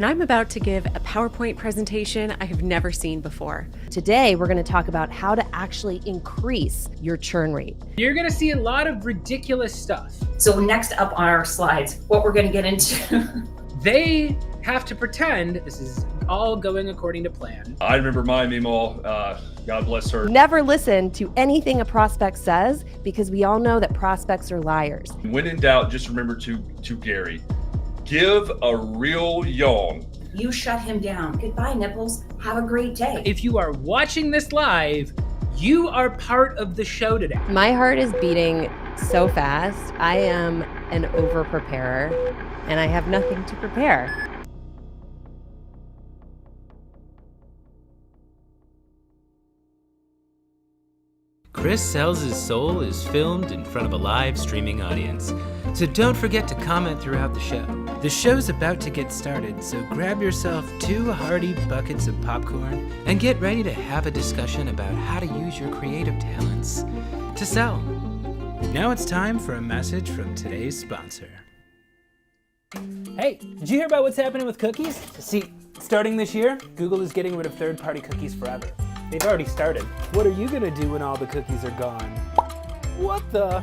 And I'm about to give a PowerPoint presentation I have never seen before. Today, we're going to talk about how to actually increase your churn rate. You're going to see a lot of ridiculous stuff. So next up on our slides, what we're going to get into. They have to pretend this is all going according to plan. I remember my Mimo, God bless her. Never listen to anything a prospect says because we all know that prospects are liars. When in doubt, just remember to Gary, give a real yawn. You shut him down. Goodbye, nipples. Have a great day. If you are watching this live, you are part of the show today. My heart is beating so fast. I am an over-preparer, and I have nothing to prepare. Chris Sells His Soul is filmed in front of a live streaming audience, so don't forget to comment throughout the show. The show's about to get started, so grab yourself 2 hearty buckets of popcorn and get ready to have a discussion about how to use your creative talents to sell. Now it's time for a message from today's sponsor. Hey, did you hear about what's happening with cookies? See, starting this year, Google is getting rid of third-party cookies forever. They've already started. What are you gonna do when all the cookies are gone? What the?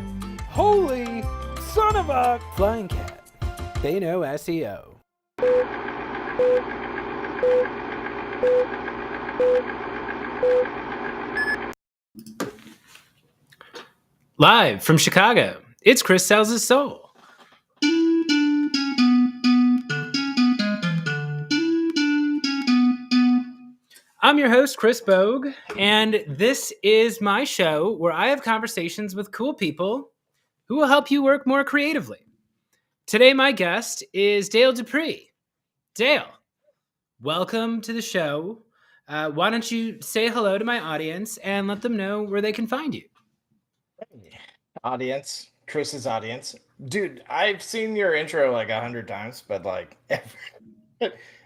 Holy son of a flying cat. They know SEO. Live from Chicago, it's Chris Sells His Soul. I'm your host, Chris Bogue, and this is my show where I have conversations with cool people who will help you work more creatively. Today, my guest is Dale Dupree. Dale, welcome to the show. Why don't you say hello to my audience and let them know where they can find you? Hey, audience, Chris's audience. Dude, I've seen your intro like 100 times, but like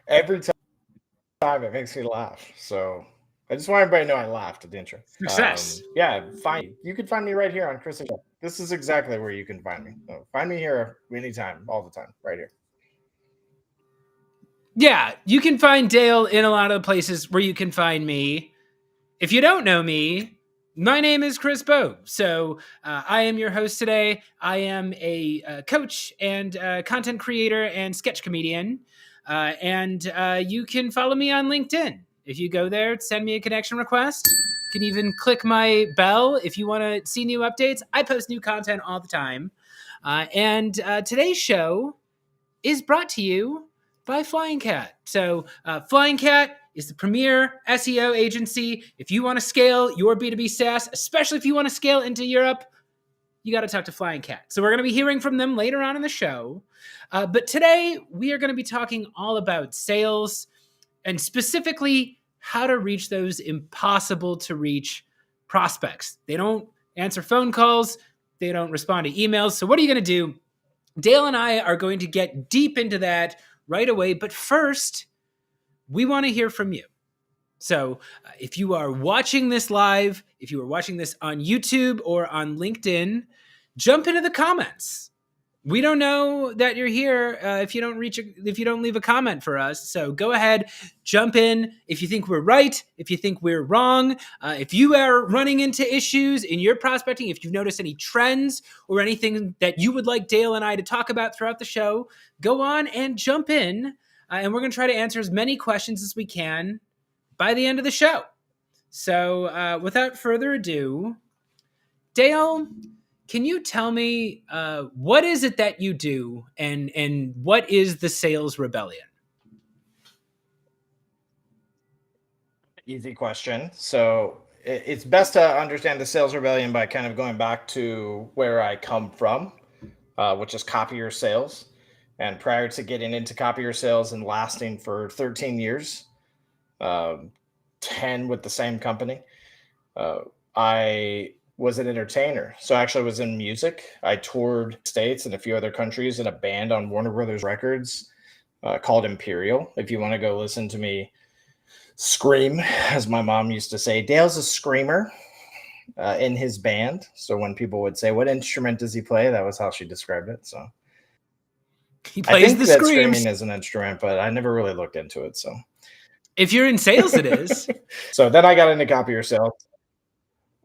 every time it makes me laugh. So I just want everybody to know I laughed at the intro. Success. You can find me right here on Chris's show. This is exactly where you can find me. So find me here anytime, all the time, right here. Yeah, you can find Dale in a lot of places where you can find me. If you don't know me, my name is Chris Bogue. So I am your host today. I am a coach and content creator and sketch comedian. And you can follow me on LinkedIn. If you go there, send me a connection request. You can even click my bell if you want to see new updates. I post new content all the time. And today's show is brought to you by Flying Cat. So Flying Cat is the premier SEO agency. If you want to scale your B2B SaaS, especially if you want to scale into Europe, you got to talk to Flying Cat. So we're going to be hearing from them later on in the show. But today we are going to be talking all about sales and specifically how to reach those impossible to reach prospects. They don't answer phone calls. They don't respond to emails. So what are you going to do? Dale and I are going to get deep into that right away. But first, we want to hear from you. So if you are watching this live, if you are watching this on YouTube or on LinkedIn, jump into the comments. We don't know that you're here if you don't leave a comment for us. So go ahead, jump in. If you think we're right, if you think we're wrong, if you are running into issues in your prospecting, if you've noticed any trends or anything that you would like Dale and I to talk about throughout the show, go on and jump in. And we're going to try to answer as many questions as we can by the end of the show. So without further ado, Dale, can you tell me what is it that you do and what is the Sales Rebellion? Easy question. So it's best to understand the Sales Rebellion by kind of going back to where I come from, which is copier sales. And prior to getting into copier sales and lasting for 13 years, 10 with the same company, I was an entertainer. So I actually was in music. I toured states and a few other countries in a band on Warner Brothers Records called Imperial. If you want to go listen to me scream, as my mom used to say, Dale's a screamer in his band. So when people would say, what instrument does he play? That was how she described it. So He I plays think the that screams. screaming is an instrument, but I never really looked into it. So, If you're in sales, it is. so then I got into copier sales.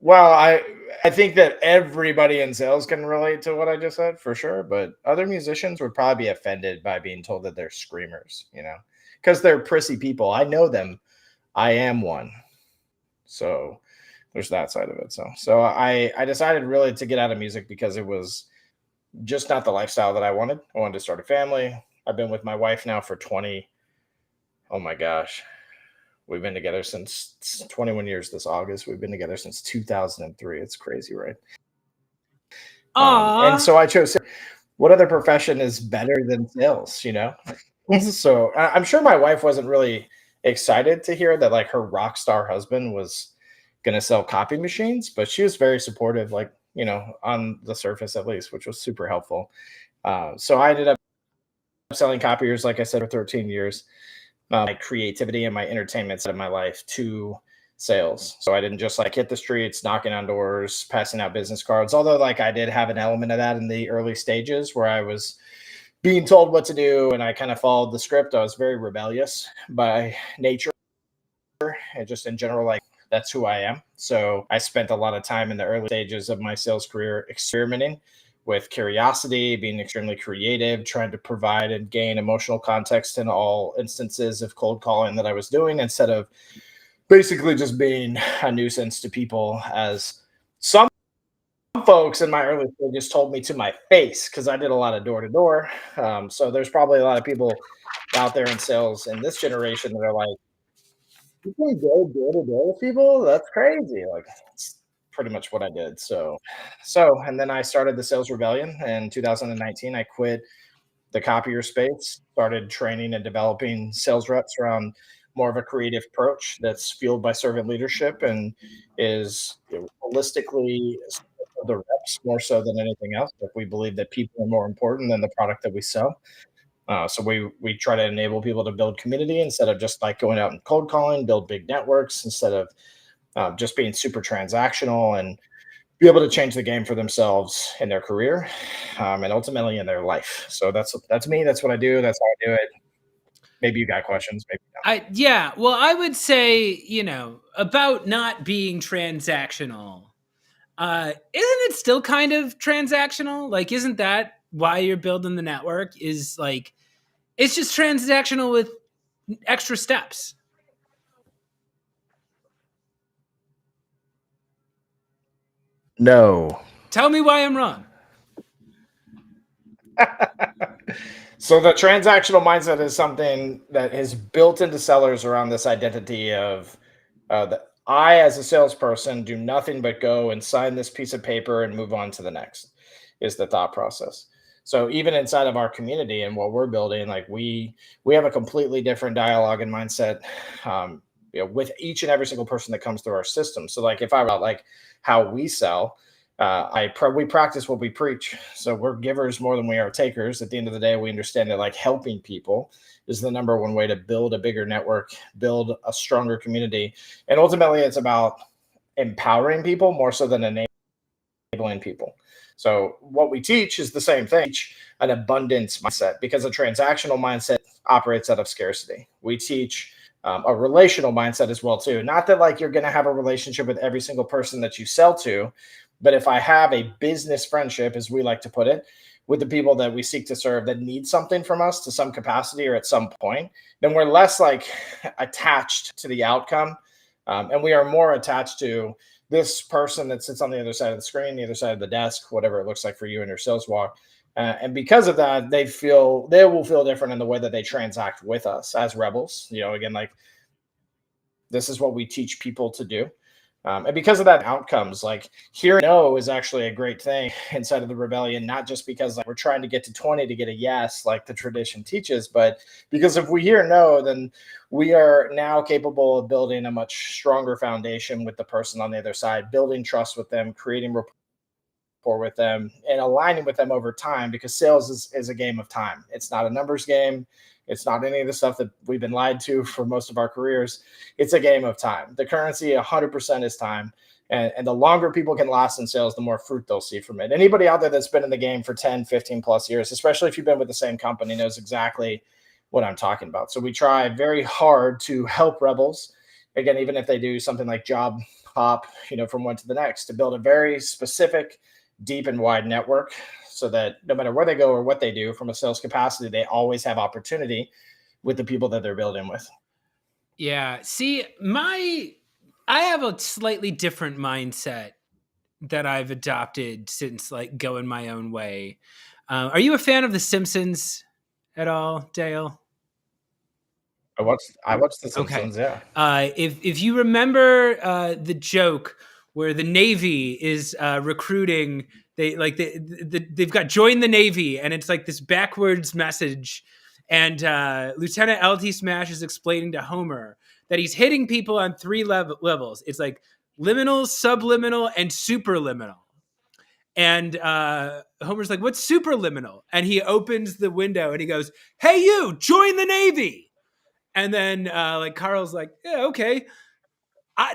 Well, I think that everybody in sales can relate to what I just said for sure, but other musicians would probably be offended by being told that they're screamers, because they're prissy people. I know them. I am one. So there's that side of it. So I decided really to get out of music because it was just not the lifestyle that I wanted. I wanted to start a family. I've been with my wife now for 20. Oh my gosh. We've been together since 21 years this August. We've been together since 2003. It's crazy, right? And so I chose what other profession is better than sales, So I'm sure my wife wasn't really excited to hear that like her rock star husband was going to sell copy machines, but she was very supportive, like, on the surface at least, which was super helpful. So I ended up selling copiers, like I said, for 13 years. My creativity and my entertainment side of my life to sales. So I didn't just like hit the streets, knocking on doors, passing out business cards. Although like I did have an element of that in the early stages where I was being told what to do and I kind of followed the script. I was very rebellious by nature and just in general, like that's who I am. So I spent a lot of time in the early stages of my sales career experimenting with curiosity, being extremely creative, trying to provide and gain emotional context in all instances of cold calling that I was doing, instead of basically just being a nuisance to people, as some folks in my early stages told me to my face, because I did a lot of door to door. So there's probably a lot of people out there in sales in this generation that are like, you can go door to door with people? That's crazy. Like, it's pretty much what I did. And then I started the Sales Rebellion in 2019. I quit the copier space, started training and developing sales reps around more of a creative approach that's fueled by servant leadership and is holistically the reps more so than anything else. If we believe that people are more important than the product that we sell. So we try to enable people to build community instead of just like going out and cold calling, build big networks instead of just being super transactional, and be able to change the game for themselves in their career and ultimately in their life. So that's me. That's what I do. That's how I do it. Maybe you got questions. Maybe not. Well, I would say, about not being transactional. Isn't it still kind of transactional? Like, isn't that why you're building the network? Is like, it's just transactional with extra steps. No. Tell me why I'm wrong. So the transactional mindset is something that is built into sellers around this identity of that I, as a salesperson, do nothing but go and sign this piece of paper and move on to the next, is the thought process. So even inside of our community and what we're building, like we have a completely different dialogue and mindset with each and every single person that comes through our system. So like if I were like how we sell, we practice what we preach. So we're givers more than we are takers. At the end of the day, we understand that like helping people is the number one way to build a bigger network, build a stronger community. And ultimately it's about empowering people more so than enabling people. So what we teach is the same thing, an abundance mindset, because a transactional mindset operates out of scarcity. We teach a relational mindset as well too. Not that like you're going to have a relationship with every single person that you sell to, but if I have a business friendship, as we like to put it, with the people that we seek to serve that need something from us to some capacity or at some point, then we're less like attached to the outcome. And we are more attached to this person that sits on the other side of the screen, the other side of the desk, whatever it looks like for you in your sales walk. And because of that, they will feel different in the way that they transact with us as rebels. Again, like this is what we teach people to do. And because of that, outcomes like hearing no is actually a great thing inside of the rebellion, not just because like we're trying to get to 20 to get a yes, like the tradition teaches, but because if we hear no, then we are now capable of building a much stronger foundation with the person on the other side, building trust with them, creating rapport with them, and aligning with them over time, because sales is a game of time. It's not a numbers game. It's not any of the stuff that we've been lied to for most of our careers. It's a game of time. The currency 100% is time. And the longer people can last in sales, the more fruit they'll see from it. Anybody out there that's been in the game for 10, 15 plus years, especially if you've been with the same company, knows exactly what I'm talking about. So we try very hard to help rebels, again, even if they do something like job hop, from one to the next, to build a very specific, deep and wide network so that no matter where they go or what they do from a sales capacity, they always have opportunity with the people that they're building with. Yeah. See, I have a slightly different mindset that I've adopted since like going my own way. Are you a fan of The Simpsons at all, Dale? I watched The Simpsons. Okay. Yeah. If you remember the joke where the Navy is recruiting, they've got join the Navy, and it's like this backwards message, and Lieutenant LT Smash is explaining to Homer that he's hitting people on 3 levels. It's like liminal, subliminal, and superliminal. And Homer's like, "What's superliminal?" And he opens the window and he goes, "Hey, you, join the Navy." And then like Carl's like, "Yeah, okay."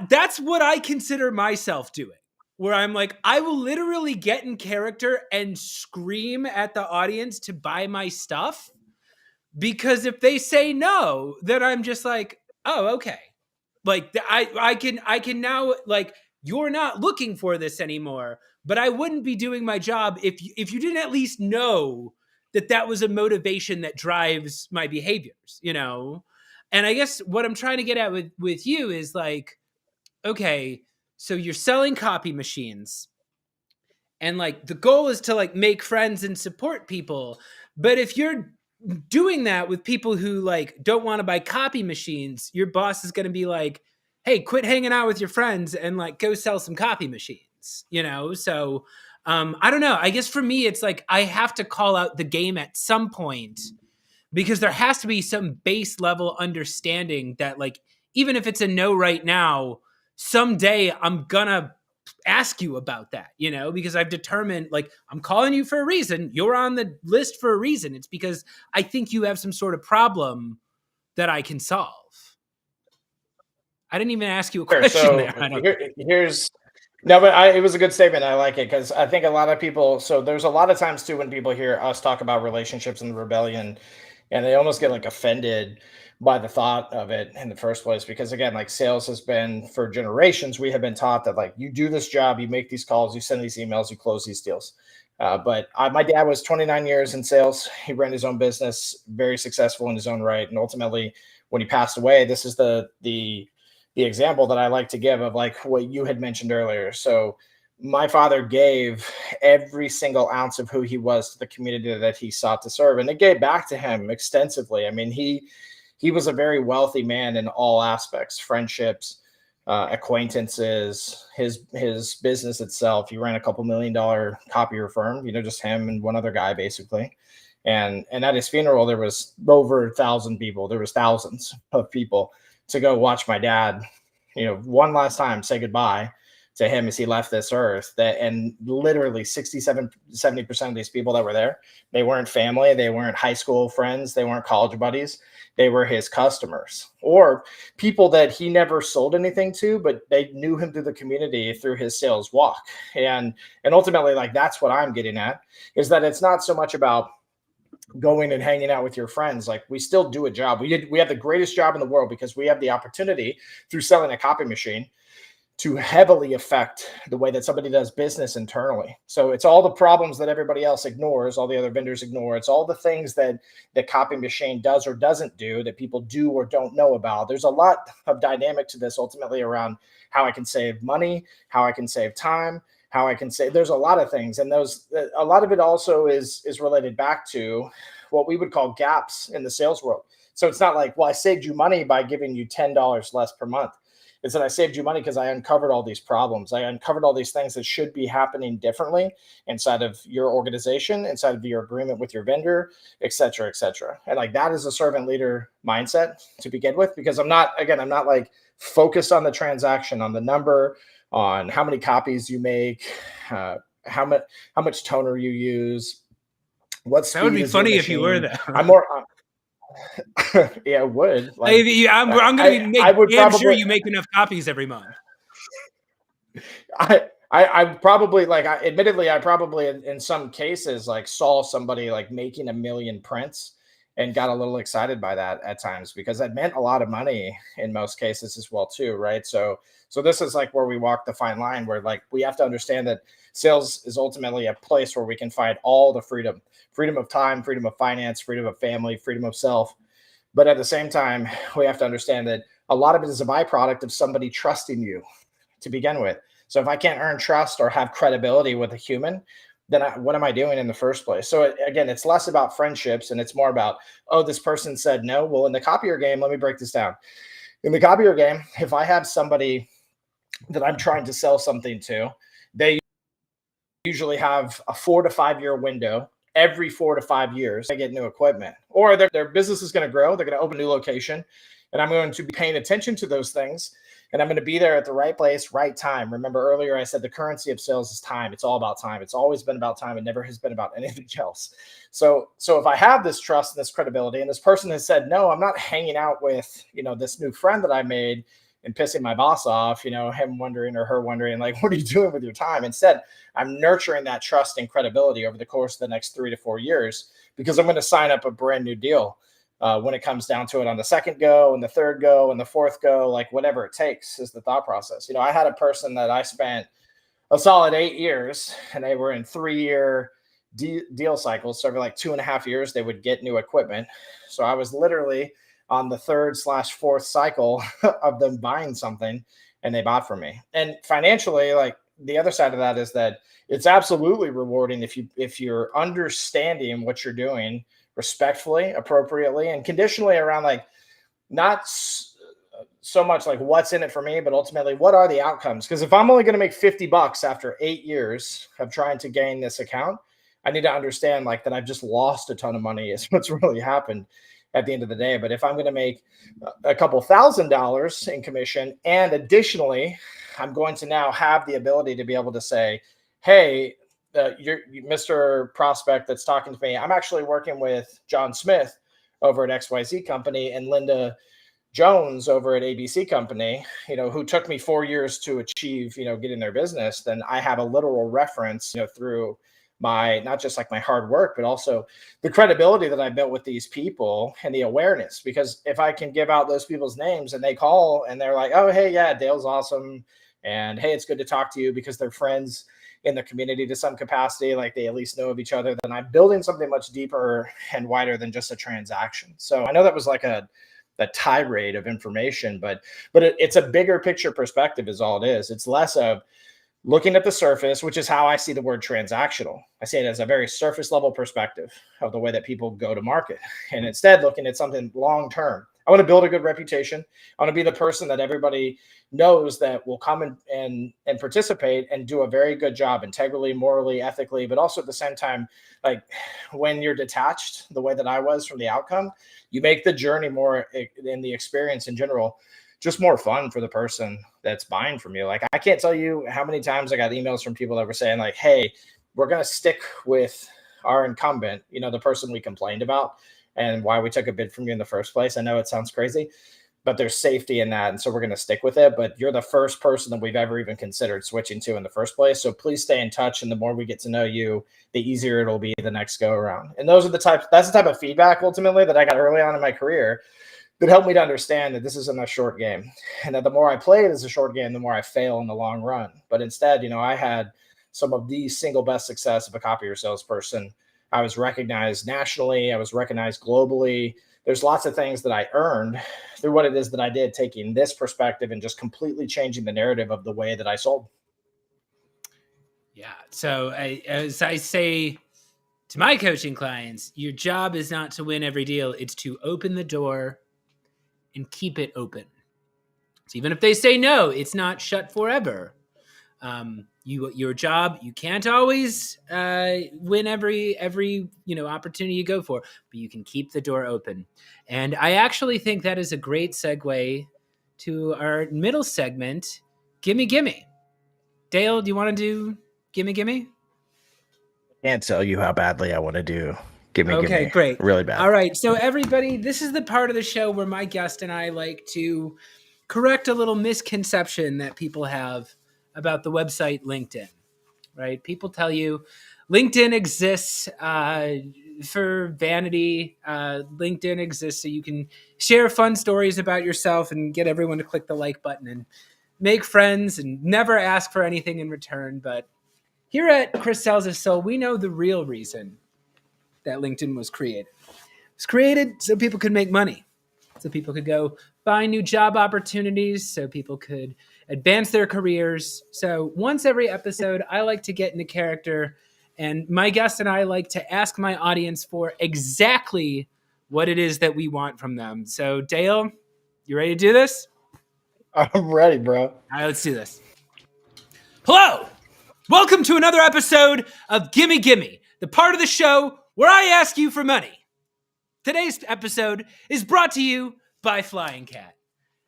That's what I consider myself doing, where I'm like, I will literally get in character and scream at the audience to buy my stuff, because if they say no, then I'm just like, oh, okay. Like I can now, like, you're not looking for this anymore, but I wouldn't be doing my job if you didn't at least know that was a motivation that drives my behaviors, And I guess what I'm trying to get at with you is like, okay, so you're selling copy machines, and like the goal is to like make friends and support people. But if you're doing that with people who like don't want to buy copy machines, your boss is going to be like, "Hey, quit hanging out with your friends and like go sell some copy machines," So I don't know. I guess for me, it's like I have to call out the game at some point, because there has to be some base level understanding that like, even if it's a no right now, someday I'm gonna ask you about that, because I've determined, like, I'm calling you for a reason. You're on the list for a reason. It's because I think you have some sort of problem that I can solve. I didn't even ask you a question So there. here's no, but it was a good statement. I like it because I think a lot of people. So there's a lot of times too when people hear us talk about relationships and rebellion, and they almost get like offended by the thought of it in the first place. Because again, like sales has been for generations, we have been taught that like you do this job, you make these calls, you send these emails, you close these deals. But my dad was 29 years in sales. He ran his own business, very successful in his own right, and ultimately, when he passed away, this is the example that I like to give of like what you had mentioned earlier. So my father gave every single ounce of who he was to the community that he sought to serve, and it gave back to him extensively. I mean, he was a very wealthy man in all aspects, friendships, acquaintances, his business itself. He ran a $2 million copier firm, just him and one other guy basically. And at his funeral, there was over 1,000 people. There was thousands of people to go watch my dad, one last time say goodbye to him as he left this earth. And literally 70% of these people that were there, they weren't family, they weren't high school friends, they weren't college buddies, they were his customers or people that he never sold anything to, but they knew him through the community, through his sales walk. And ultimately, like, that's what I'm getting at, is that it's not so much about going and hanging out with your friends. Like, we still do a job. We have the greatest job in the world because we have the opportunity through selling a copy machine to heavily affect the way that somebody does business internally. So it's all the problems that everybody else ignores, all the other vendors ignore. It's all the things that the copy machine does or doesn't do that people do or don't know about. There's a lot of dynamic to this ultimately around how I can save money, how I can save time, how I can say there's a lot of things. And a lot of it also is related back to what we would call gaps in the sales world. So it's not like, well, I saved you money by giving you $10 less per month. It's that I saved you money because I uncovered all these problems. I uncovered all these things that should be happening differently inside of your organization, inside of your agreement with your vendor, et cetera, et cetera. And like, that is a servant leader mindset to begin with, because I'm not like focused on the transaction, on the number, on how many copies you make, how much toner you use. That would be funny if you were there. I'm more. Yeah, it would. Like, I'm going to make damn sure you make enough copies every month. I probably admittedly, I probably in some cases like saw somebody like making 1 million prints and got a little excited by that at times because that meant a lot of money in most cases as well too, right? So this is like where we walk the fine line where like we have to understand that sales is ultimately a place where we can find all the freedom of time, freedom of finance, freedom of family, freedom of self. But at the same time, we have to understand that a lot of it is a byproduct of somebody trusting you to begin with. So if I can't earn trust or have credibility with a human, then what am I doing in the first place? So again, it's less about friendships and it's more about, oh, this person said no. Well, in the copier game, let me break this down. In the copier game, if I have somebody that I'm trying to sell something to, they usually have a 4 to 5 year window. Every 4 to 5 years, they get new equipment, or their business is going to grow. They're going to open a new location, and I'm going to be paying attention to those things. And I'm going to be there at the right place, right time. Remember earlier, I said the currency of sales is time. It's all about time. It's always been about time. It never has been about anything else. So if I have this trust and this credibility, and this person has said, no, I'm not hanging out with, this new friend that I made and pissing my boss off, him wondering or her wondering, like, what are you doing with your time? Instead, I'm nurturing that trust and credibility over the course of the next 3 to 4 years because I'm going to sign up a brand new deal. When it comes down to it on the second go and the third go and the fourth go, like whatever it takes is the thought process. I had a person that I spent a solid 8 years and they were in 3-year deal cycles. So every like 2.5 years, they would get new equipment. So I was literally on the 3rd/4th cycle of them buying something and they bought from me. And financially, like the other side of that is that it's absolutely rewarding if you're understanding what you're doing respectfully, appropriately, and conditionally around like not so much like what's in it for me, but ultimately what are the outcomes? Because if I'm only going to make $50 after 8 years of trying to gain this account, I need to understand like that I've just lost a ton of money is what's really happened at the end of the day. But if I'm going to make a couple $1,000s in commission, and additionally, I'm going to now have the ability to be able to say, hey, you're Mr. Prospect that's talking to me, I'm actually working with John Smith over at XYZ company and Linda Jones over at ABC company, who took me 4 years to achieve, getting their business. Then I have a literal reference, through my, not just like my hard work, but also the credibility that I built with these people and the awareness. Because if I can give out those people's names and they call and they're like, oh, hey, yeah, Dale's awesome. And hey, it's good to talk to you because they're friends in the community to some capacity, like they at least know of each other, then I'm building something much deeper and wider than just a transaction. So I know that was like a tirade of information, but it's a bigger picture perspective is all it is. It's less of looking at the surface, which is how I see the word transactional. I see it as a very surface level perspective of the way that people go to market. And instead looking at something long-term. I want to build a good reputation. I want to be the person that everybody knows that will come and participate and do a very good job integrally, morally, ethically, but also at the same time, like when you're detached the way that I was from the outcome, you make the journey more in the experience in general, just more fun for the person that's buying from you. Like I can't tell you how many times I got emails from people that were saying like, hey, we're going to stick with our incumbent, the person we complained about and why we took a bid from you in the first place. I know it sounds crazy, but there's safety in that. And so we're going to stick with it. But you're the first person that we've ever even considered switching to in the first place. So please stay in touch. And the more we get to know you, the easier it'll be the next go around. And that's the type of feedback ultimately that I got early on in my career that helped me to understand that this isn't a short game. And that the more I play it as a short game, the more I fail in the long run. But instead, I had some of the single best success of a copier salesperson. I was recognized nationally. I was recognized globally. There's lots of things that I earned through what it is that I did, taking this perspective and just completely changing the narrative of the way that I sold. Yeah. So as I say to my coaching clients, your job is not to win every deal. It's to open the door and keep it open. So even if they say no, it's not shut forever. Your job, you can't always win every opportunity you go for, but you can keep the door open. And I actually think that is a great segue to our middle segment, Gimme Gimme. Dale, do you want to do Gimme Gimme? Can't tell you how badly I want to do Gimme Gimme. Okay, great. Really bad. All right. So everybody, this is the part of the show where my guest and I like to correct a little misconception that people have about the website LinkedIn, right? People tell you LinkedIn exists for vanity. LinkedIn exists so you can share fun stories about yourself and get everyone to click the like button and make friends and never ask for anything in return. But here at Chris Sells His Soul, we know the real reason that LinkedIn was created. It was created so people could make money, so people could go find new job opportunities, so people could advance their careers. So once every episode, I like to get into character, and my guest and I like to ask my audience for exactly what it is that we want from them. So Dale, you ready to do this? I'm ready, bro. All right, let's do this. Hello! Welcome to another episode of Gimme Gimme, the part of the show where I ask you for money. Today's episode is brought to you by Flying Cat.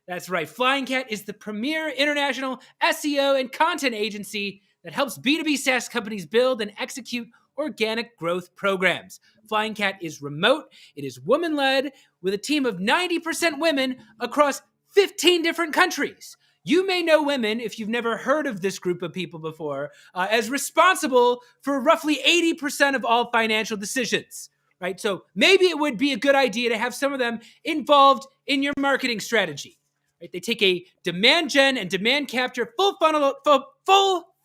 That's right, Flying Cat is the premier international SEO and content agency that helps B2B SaaS companies build and execute organic growth programs. Flying Cat is remote, it is woman-led, with a team of 90% women across 15 different countries. You may know women, if you've never heard of this group of people before, as responsible for roughly 80% of all financial decisions, right? So maybe it would be a good idea to have some of them involved in your marketing strategy, right? They take a demand gen and demand capture full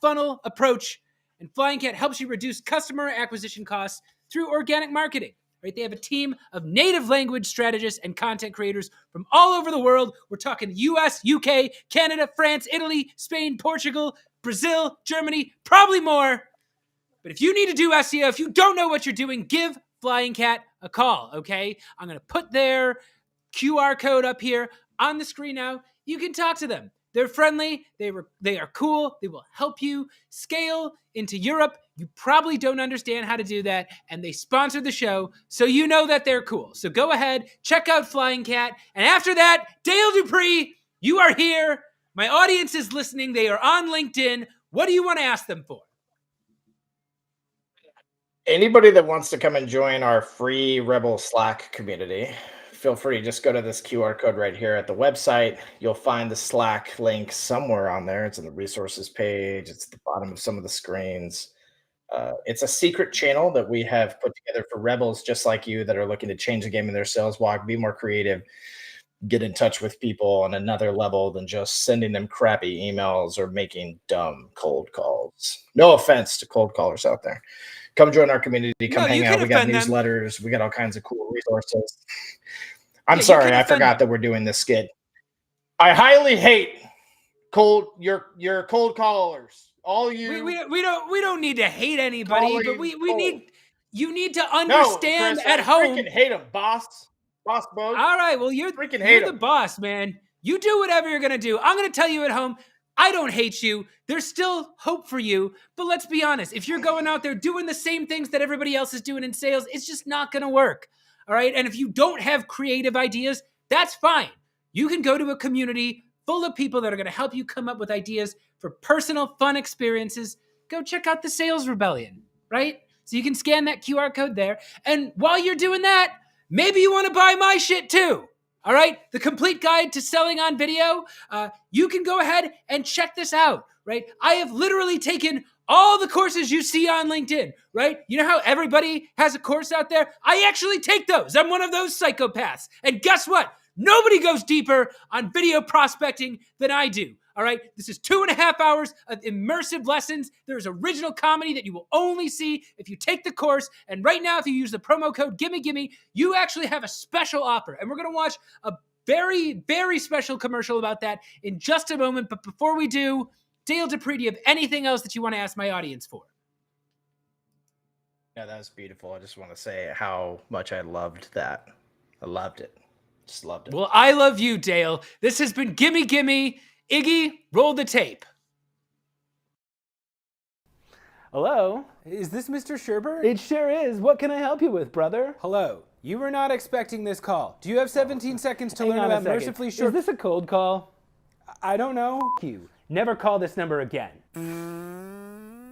funnel approach, and Flying Cat helps you reduce customer acquisition costs through organic marketing. Right? They have a team of native language strategists and content creators from all over the world. We're talking US, UK, Canada, France, Italy, Spain, Portugal, Brazil, Germany, probably more. But if you need to do SEO, if you don't know what you're doing, give Flying Cat a call, okay? I'm going to put their QR code up here on the screen now. You can talk to them. They're friendly. They are cool. They will help you scale into Europe. You probably don't understand how to do that, and they sponsored the show, so you know that they're cool. So go ahead, check out Flying Cat, and after that, Dale Dupree, you are here. My audience is listening. They are on LinkedIn. What do you want to ask them for? Anybody that wants to come and join our free Rebel Slack community, feel free. Just go to this QR code right here at the website. You'll find the Slack link somewhere on there. It's in the resources page. It's at the bottom of some of the screens. It's a secret channel that we have put together for rebels just like you that are looking to change the game in their sales walk, be more creative, get in touch with people on another level than just sending them crappy emails or making dumb cold calls. No offense to cold callers out there. Come join our community. Come hang out. We got newsletters. We got all kinds of cool resources. I'm sorry, I forgot that we're doing this skit. I highly hate your cold callers. All you. We don't need to hate anybody, but you need to understand Chris, at home. I freaking hate them, boss Bogue. All right, well you're the boss, man. You do whatever you're gonna do. I'm gonna tell you at home. I don't hate you. There's still hope for you. But let's be honest. If you're going out there doing the same things that everybody else is doing in sales, it's just not going to work. All right. And if you don't have creative ideas, that's fine. You can go to a community full of people that are going to help you come up with ideas for personal fun experiences. Go check out the Sales Rebellion, right? So you can scan that QR code there. And while you're doing that, maybe you want to buy my shit too. All right, the complete guide to selling on video. You can go ahead and check this out, right? I have literally taken all the courses you see on LinkedIn, right? You know how everybody has a course out there? I actually take those. I'm one of those psychopaths. And guess what? Nobody goes deeper on video prospecting than I do. All right, this is 2.5 hours of immersive lessons. There's original comedy that you will only see if you take the course. And right now, if you use the promo code GimmeGimme, you actually have a special offer. And we're going to watch a very, very special commercial about that in just a moment. But before we do, Dale Dupree, do you have anything else that you want to ask my audience for? Yeah, that was beautiful. I just want to say how much I loved that. I loved it. Just loved it. Well, I love you, Dale. This has been Gimme Gimme. Iggy, roll the tape. Hello? Is this Mr. Sherbert? It sure is. What can I help you with, brother? Hello. You were not expecting this call. Do you have 17 seconds to learn about Mercifully Short? Is this a cold call? I don't know. You. Never call this number again.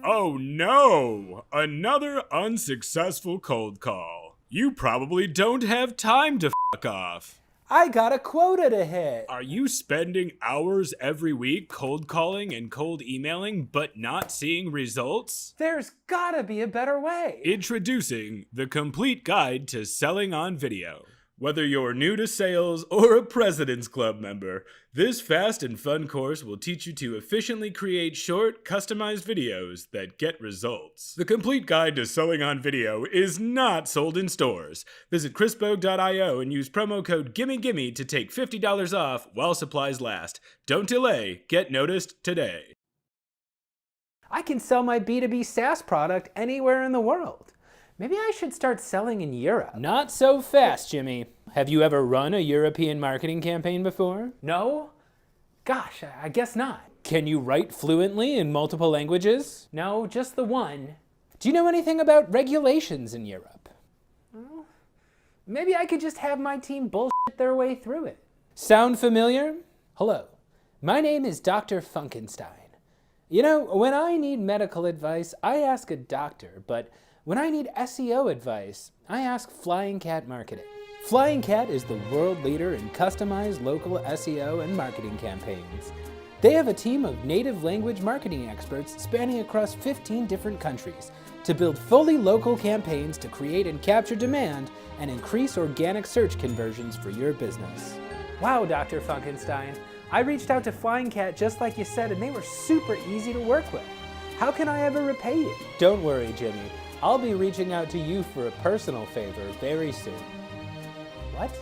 Oh no! Another unsuccessful cold call. You probably don't have time to fuck off. I got a quota to hit. Are you spending hours every week cold calling and cold emailing but not seeing results? There's gotta be a better way. Introducing the complete guide to selling on video. Whether you're new to sales or a President's Club member, this fast and fun course will teach you to efficiently create short, customized videos that get results. The complete guide to selling on video is not sold in stores. Visit chrisbogue.io and use promo code GIMMEGIMME to take $50 off while supplies last. Don't delay, get noticed today. I can sell my B2B SaaS product anywhere in the world. Maybe I should start selling in Europe. Not so fast, Jimmy. Have you ever run a European marketing campaign before? No? Gosh, I guess not. Can you write fluently in multiple languages? No, just the one. Do you know anything about regulations in Europe? Well, maybe I could just have my team bullshit their way through it. Sound familiar? Hello, my name is Dr. Funkenstein. You know, when I need medical advice, I ask a doctor, but when I need SEO advice, I ask Flying Cat Marketing. Flying Cat is the world leader in customized local SEO and marketing campaigns. They have a team of native language marketing experts spanning across 15 different countries to build fully local campaigns to create and capture demand and increase organic search conversions for your business. Wow, Dr. Funkenstein. I reached out to Flying Cat just like you said, and they were super easy to work with. How can I ever repay you? Don't worry, Jimmy. I'll be reaching out to you for a personal favor very soon. What?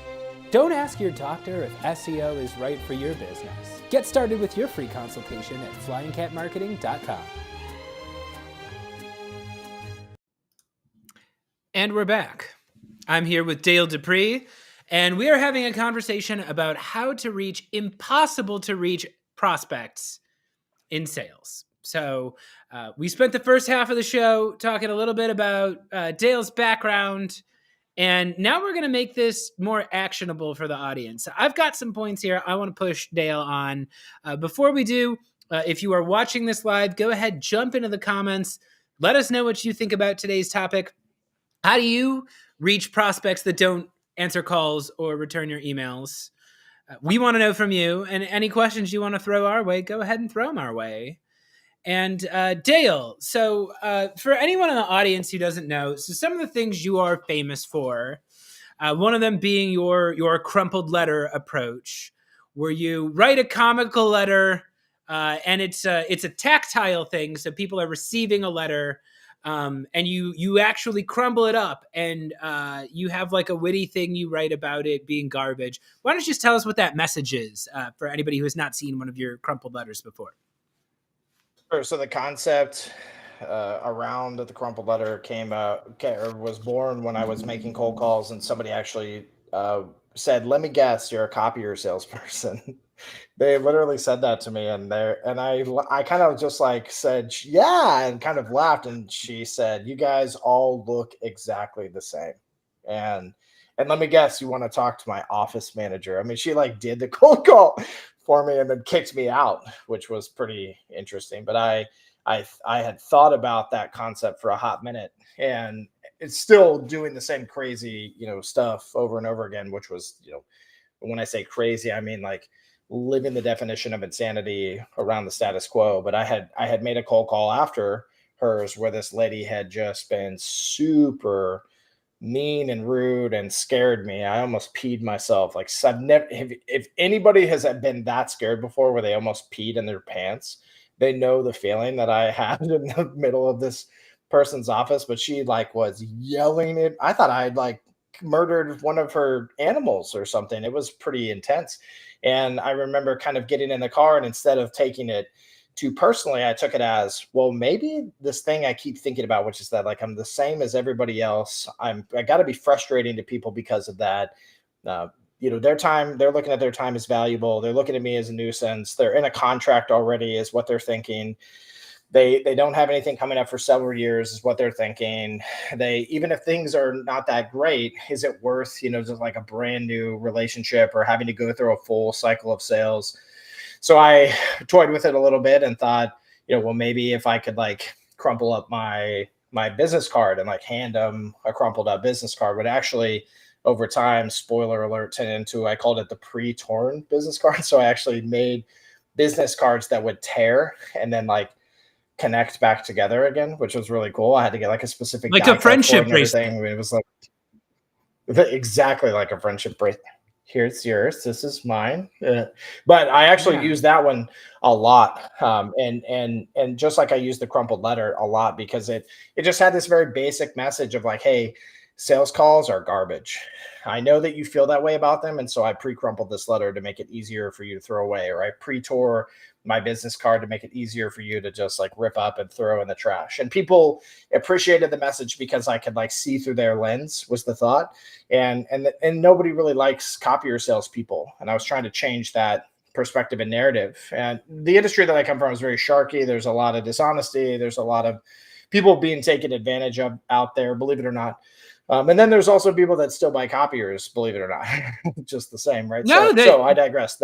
Don't ask your doctor if SEO is right for your business. Get started with your free consultation at flyingcatmarketing.com. And we're back. I'm here with Dale Dupree, and we are having a conversation about how to reach impossible to reach prospects in sales. So we spent the first half of the show talking a little bit about Dale's background, and now we're going to make this more actionable for the audience. I've got some points here I want to push Dale on. Before we do, if you are watching this live, go ahead, jump into the comments. Let us know what you think about today's topic. How do you reach prospects that don't answer calls or return your emails? We want to know from you, and any questions you want to throw our way, go ahead and throw them our way. And Dale, so for anyone in the audience who doesn't know, so some of the things you are famous for, one of them being your crumpled letter approach, where you write a comical letter, and it's a tactile thing, so people are receiving a letter, and you actually crumble it up, and you have like a witty thing you write about it being garbage. Why don't you just tell us what that message is for anybody who has not seen one of your crumpled letters before? Sure. So the concept around the crumpled letter was born when I was making cold calls, and somebody actually said, "Let me guess, you're a copier salesperson." They literally said that to me, and I kind of just like said, "Yeah," and kind of laughed. And she said, "You guys all look exactly the same." And let me guess, you want to talk to my office manager? I mean, she like did the cold call for me and then kicked me out, which was pretty interesting. But I had thought about that concept for a hot minute, and it's still doing the same crazy, stuff over and over again, which was, when I say crazy, I mean like living the definition of insanity around the status quo. But I had made a cold call after hers where this lady had just been super mean and rude and scared me. I almost peed myself. Like, I've never, if anybody has been that scared before where they almost peed in their pants, they know the feeling that I had in the middle of this person's office. But she like was yelling it. I thought I'd like murdered one of her animals or something. It was pretty intense. And I remember kind of getting in the car, and instead of taking it too personally, I took it as, well, maybe this thing I keep thinking about, which is that like I'm the same as everybody else. I got to be frustrating to people because of that. Their time, they're looking at their time as valuable. They're looking at me as a nuisance. They're in a contract already, is what they're thinking. They don't have anything coming up for several years, is what they're thinking. Even if things are not that great, is it worth, just like a brand new relationship or having to go through a full cycle of sales? So I toyed with it a little bit and thought, well, maybe if I could like crumple up my business card and like hand them a crumpled up business card would actually over time, spoiler alert, turned into, I called it the pre-torn business card. So I actually made business cards that would tear and then like connect back together again, which was really cool. I had to get like a specific Like die a cut for it friendship and everything. bracelet. It was like exactly like a friendship bracelet. Here's yours. This is mine. But I actually Yeah. use that one a lot, and just like I use the crumpled letter a lot because it just had this very basic message of like, hey, sales calls are garbage. I know that you feel that way about them, and so I pre-crumpled this letter to make it easier for you to throw away, or I pre-tore my business card to make it easier for you to just like rip up and throw in the trash. And people appreciated the message because I could like see through their lens, was the thought. And nobody really likes copier salespeople. And I was trying to change that perspective and narrative. And the industry that I come from is very sharky. There's a lot of dishonesty. There's a lot of people being taken advantage of out there, believe it or not. And then there's also people that still buy copiers, believe it or not, just the same, right? No, So I digress.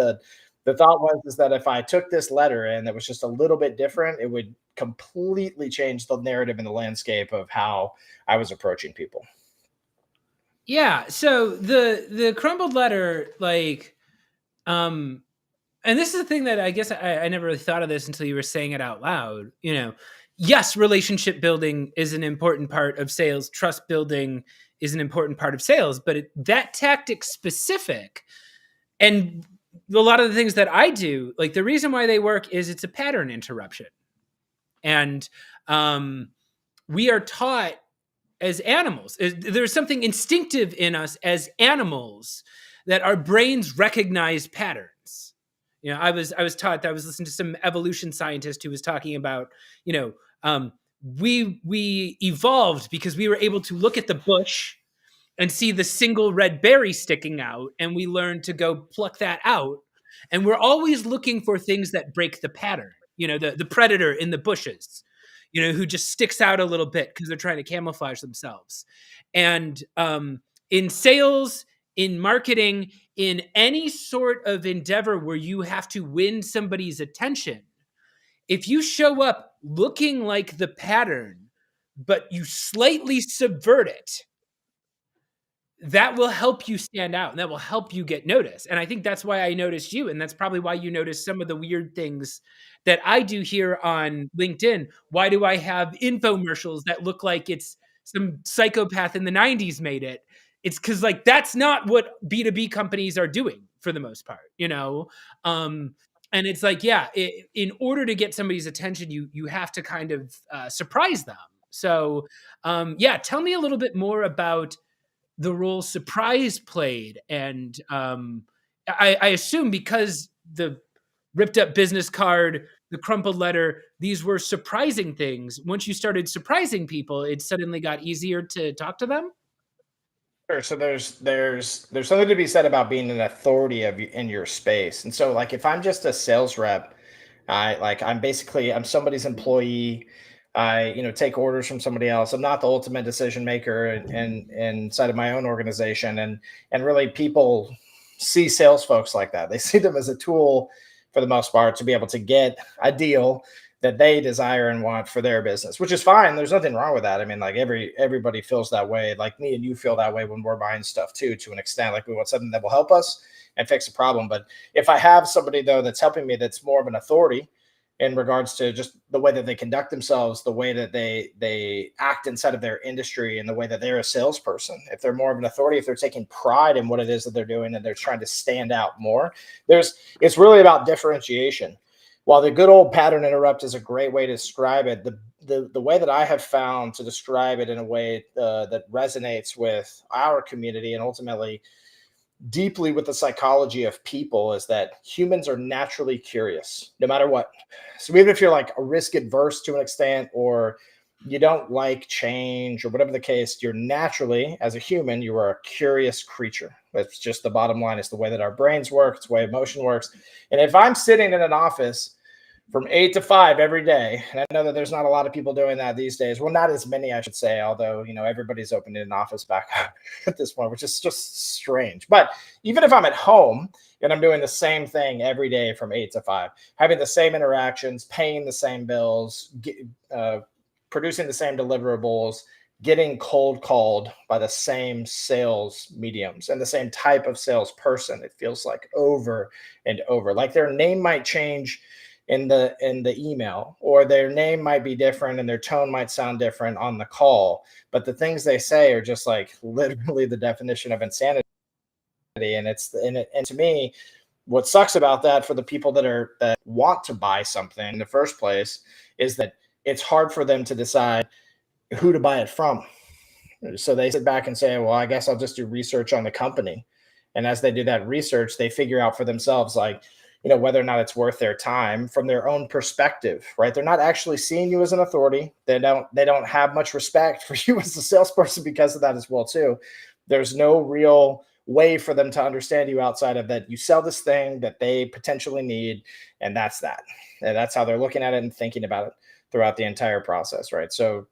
The thought was that if I took this letter and that was just a little bit different, it would completely change the narrative and the landscape of how I was approaching people. Yeah. So the crumbled letter, like, and this is the thing that I guess I never really thought of this until you were saying it out loud. You know, yes, relationship building is an important part of sales. Trust building is an important part of sales, but that tactic specific, and a lot of the things that I do, like the reason why they work is it's a pattern interruption. And we are taught as animals, there's something instinctive in us as animals that our brains recognize patterns. You know, I was taught that. I was listening to some evolution scientist who was talking about, you know, we evolved because we were able to look at the bush and see the single red berry sticking out, and we learned to go pluck that out. And we're always looking for things that break the pattern. You know, the predator in the bushes, you know, who just sticks out a little bit because they're trying to camouflage themselves. And in sales, in marketing, in any sort of endeavor where you have to win somebody's attention, if you show up looking like the pattern, but you slightly subvert it, that will help you stand out and that will help you get noticed. And I think that's why I noticed you. And that's probably why you noticed some of the weird things that I do here on LinkedIn. Why do I have infomercials that look like it's some psychopath in the 90s made it? It's because like that's not what B2B companies are doing for the most part, you know? And it's like, yeah, in order to get somebody's attention, you have to kind of surprise them. So yeah, tell me a little bit more about the role surprise played. And I assume because the ripped up business card, the crumpled letter, these were surprising things. Once you started surprising people, it suddenly got easier to talk to them. Sure. So there's something to be said about being an authority in your space. And so like if I'm just a sales rep, I'm somebody's employee. I, take orders from somebody else. I'm not the ultimate decision maker inside of my own organization. And really people see sales folks like that. They see them as a tool for the most part to be able to get a deal that they desire and want for their business, which is fine. There's nothing wrong with that. I mean, like everybody feels that way. Like me and you feel that way when we're buying stuff too, to an extent. Like we want something that will help us and fix a problem. But if I have somebody though that's helping me, that's more of an authority in regards to just the way that they conduct themselves, the way that they act inside of their industry, and the way that they're a salesperson. If they're more of an authority, if they're taking pride in what it is that they're doing and they're trying to stand out more, it's really about differentiation. While the good old pattern interrupt is a great way to describe it, the way that I have found to describe it in a way that resonates with our community and ultimately deeply with the psychology of people is that humans are naturally curious, no matter what. So even if you're like a risk adverse to an extent, or you don't like change, or whatever the case, you're naturally, as a human, you are a curious creature. That's just the bottom line. It's the way that our brains work. It's the way emotion works. And if I'm sitting in an office from 8 to 5 every day, and I know that there's not a lot of people doing that these days. Well, not as many, I should say, although, everybody's opening an office back at this point, which is just strange. But even if I'm at home and I'm doing the same thing every day from 8 to 5, having the same interactions, paying the same bills, producing the same deliverables, getting cold called by the same sales mediums and the same type of salesperson. It feels like over and over. Like their name might change in the email, or their name might be different and their tone might sound different on the call, but the things they say are just like literally the definition of insanity. And to me, what sucks about that for the people that want to buy something in the first place is that it's hard for them to decide who to buy it from. So they sit back and say, well, I guess I'll just do research on the company. And as they do that research, they figure out for themselves, like, whether or not it's worth their time from their own perspective, right? They're not actually seeing you as an authority. They don't have much respect for you as a salesperson because of that as well, too. There's no real way for them to understand you outside of that. You sell this thing that they potentially need, and that's that. And that's how they're looking at it and thinking about it throughout the entire process, right? So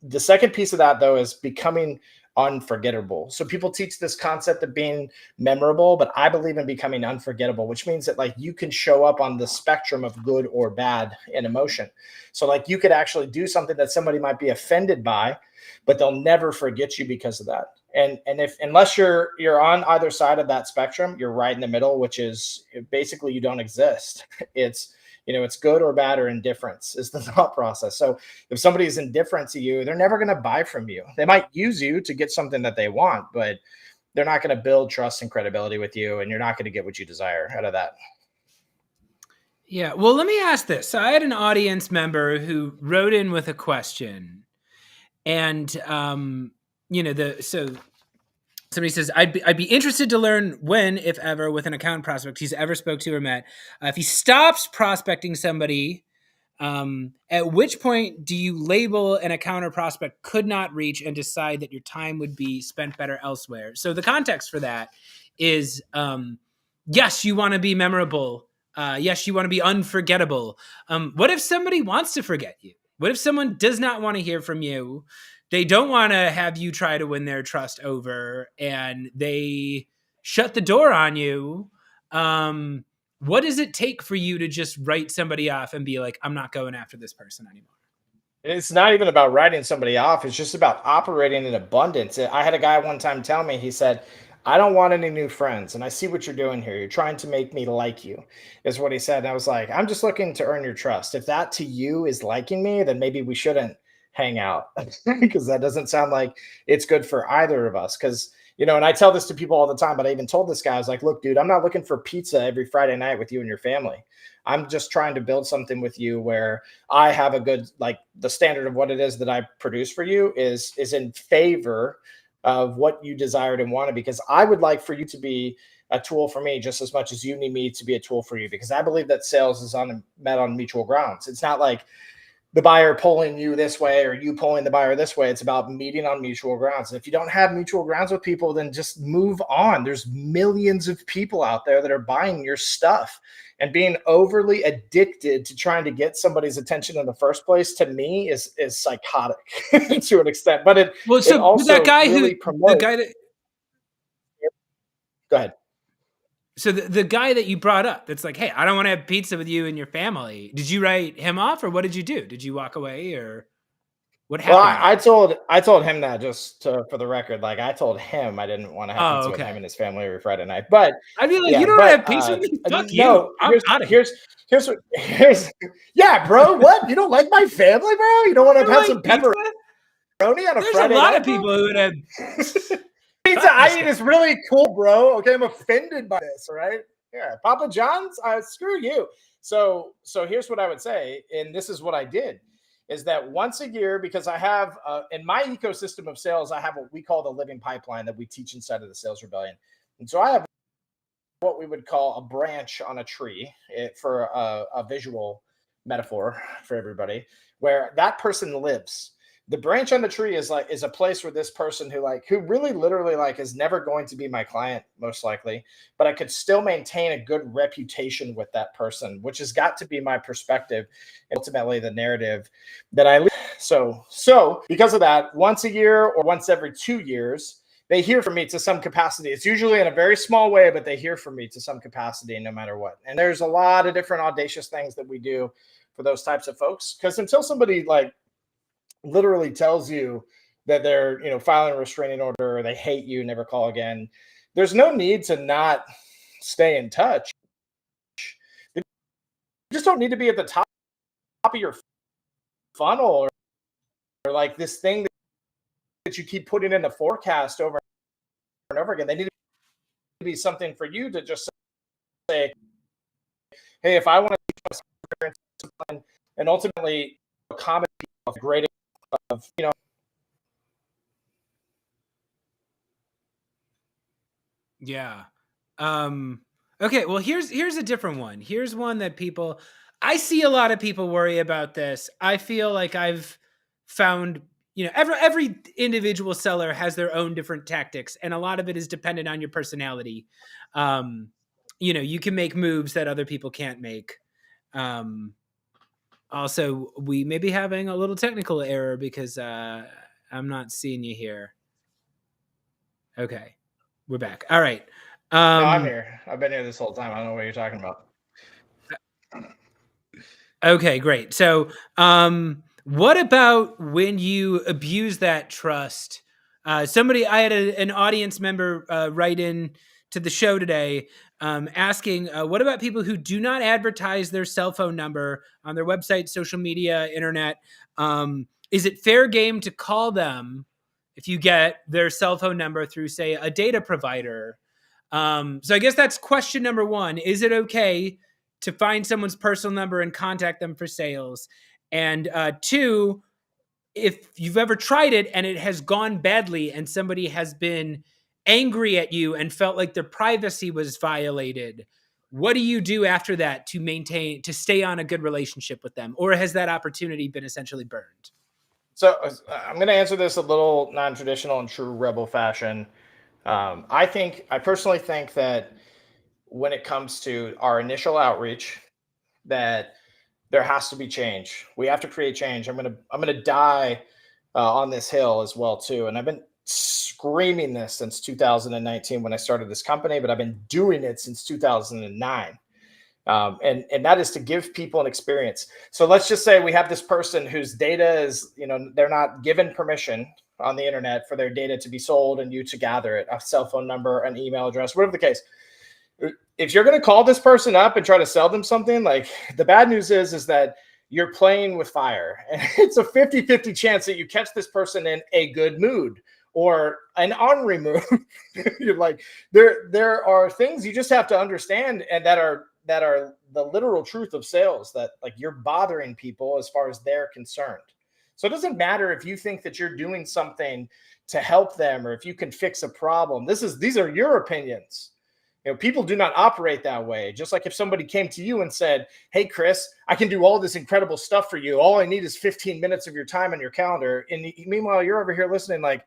the second piece of that, though, is becoming unforgettable. So people teach this concept of being memorable, but I believe in becoming unforgettable, which means that like you can show up on the spectrum of good or bad in emotion. So like you could actually do something that somebody might be offended by, but they'll never forget you because of that. And unless you're on either side of that spectrum, you're right in the middle, which is basically you don't exist. It's good or bad or indifference is the thought process. So if somebody is indifferent to you, they're never going to buy from you. They might use you to get something that they want, but they're not going to build trust and credibility with you, and you're not going to get what you desire out of that. Yeah. Well, let me ask this. So I had an audience member who wrote in with a question, and somebody says, I'd be interested to learn when, if ever, with an account prospect he's ever spoke to or met, if he stops prospecting somebody, at which point do you label an account or prospect could not reach and decide that your time would be spent better elsewhere? So the context for that is, yes, you want to be memorable. Yes, you want to be unforgettable. What if somebody wants to forget you? What if someone does not want to hear from you? They don't want to have you try to win their trust over, and they shut the door on you. What does it take for you to just write somebody off and be like, I'm not going after this person anymore? It's not even about writing somebody off. It's just about operating in abundance. I had a guy one time tell me, he said, I don't want any new friends. And I see what you're doing here. You're trying to make me like you, is what he said. And I was like, I'm just looking to earn your trust. If that to you is liking me, then maybe we shouldn't hang out because that doesn't sound like it's good for either of us. Because, and I tell this to people all the time, but I even told this guy, I was like, look, dude, I'm not looking for pizza every Friday night with you and your family. I'm just trying to build something with you where I have a good, like the standard of what it is that I produce for you is in favor of what you desired and wanted, because I would like for you to be a tool for me just as much as you need me to be a tool for you, because I believe that sales is met on mutual grounds. It's not like the buyer pulling you this way or you pulling the buyer this way. It's about meeting on mutual grounds. And if you don't have mutual grounds with people, then just move on. There's millions of people out there that are buying your stuff, and being overly addicted to trying to get somebody's attention in the first place, to me is psychotic to an extent. But it also that guy really promotes. The guy that, go ahead. So the guy that you brought up, that's like, hey, I don't want to have pizza with you and your family. Did you write him off, or what did you do? Did you walk away, or what happened? Well, I told him that for the record. Like I told him I didn't want to have pizza with him and his family every Friday night. But I'd be like, you don't have pizza with me? Fuck you. I'm out of here. Here's yeah, bro. What? You don't like my family, bro? You don't want to have some pepperoni on a Friday night? There's a lot of people who would have pizza I eat is really cool, bro. Okay, I'm offended by this, all right? Yeah, Papa John's, screw you. So here's what I would say, and this is what I did, is that once a year, because I have, in my ecosystem of sales, I have what we call the living pipeline that we teach inside of the Sales Rebellion. And so I have what we would call a branch on a tree, for a visual metaphor for everybody, where that person lives. The branch on the tree is a place where this person who really literally is never going to be my client, most likely, but I could still maintain a good reputation with that person, which has got to be my perspective, and ultimately the narrative that I live. So because of that, once a year or once every 2 years, they hear from me to some capacity. It's usually in a very small way, but they hear from me to some capacity no matter what. And there's a lot of different audacious things that we do for those types of folks. Because until somebody literally tells you, that they're, filing a restraining order, or they hate you, never call again. There's no need to not stay in touch. They just don't need to be at the top of your funnel, or like this thing that you keep putting in the forecast over and over again. They need to be something for you to just say, hey, if I want to, and ultimately accommodate a great of, Yeah. Okay, well here's a different one. Here's one that I see a lot of people worry about this. I feel like I've found, every individual seller has their own different tactics, and a lot of it is dependent on your personality. You can make moves that other people can't make. Also, we may be having a little technical error because I'm not seeing you here. Okay, we're back. All right. No, I'm here. I've been here this whole time. I don't know what you're talking about. Okay, great. So, what about when you abuse that trust? I had an audience member write in to the show today asking, what about people who do not advertise their cell phone number on their website, social media, internet? Is it fair game to call them if you get their cell phone number through, say, a data provider? So I guess that's question number one. Is it okay to find someone's personal number and contact them for sales? And two, if you've ever tried it and it has gone badly and somebody has been angry at you and felt like their privacy was violated, what do you do after that to stay on a good relationship with them? Or has that opportunity been essentially burned? So I'm going to answer this a little non-traditional and true rebel fashion. I personally think that when it comes to our initial outreach, that there has to be change. We have to create change. I'm gonna die on this hill as well too. And I've been screaming this since 2019 when I started this company, but I've been doing it since 2009. And that is to give people an experience. So let's just say we have this person whose data is, they're not given permission on the internet for their data to be sold and you to gather it, a cell phone number, an email address, whatever the case. If you're going to call this person up and try to sell them something, like, the bad news is that you're playing with fire, and it's a 50-50 chance that you catch this person in a good mood or an ornery mood. You're like, there are things you just have to understand, and that are the literal truth of sales, that like you're bothering people as far as they're concerned. So it doesn't matter if you think that you're doing something to help them or if you can fix a problem. These are your opinions. People do not operate that way. Just like if somebody came to you and said, hey, Chris, I can do all this incredible stuff for you. All I need is 15 minutes of your time on your calendar. And meanwhile, you're over here listening like,